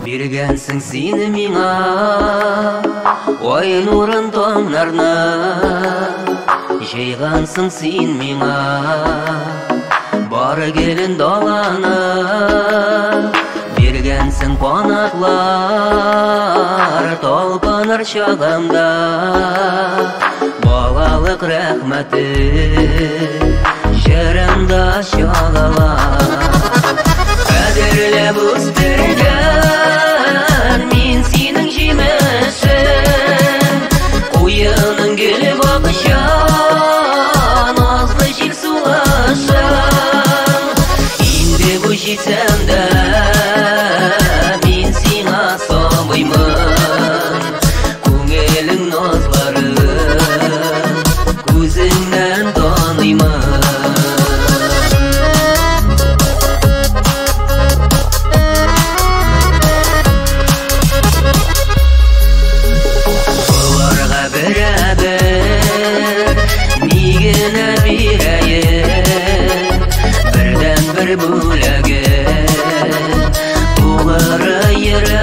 Бергенсің сені миңа, ой нұрын тоңнарына, жайғансың сен миңа, бары келін доланы. Бергенсің қонақлар, толпаныр шағымда, балалық рәхмәті, жырымда шағала. Қадірлеп өстірген мен сенің жемісің, қойының келіп ақшан, азғы жел сулашың. Енді бұл жетсем де мен сен асамаймын, көңілің назлары көзіңнен танимын. Бірден бір бөлігі, бұлары ері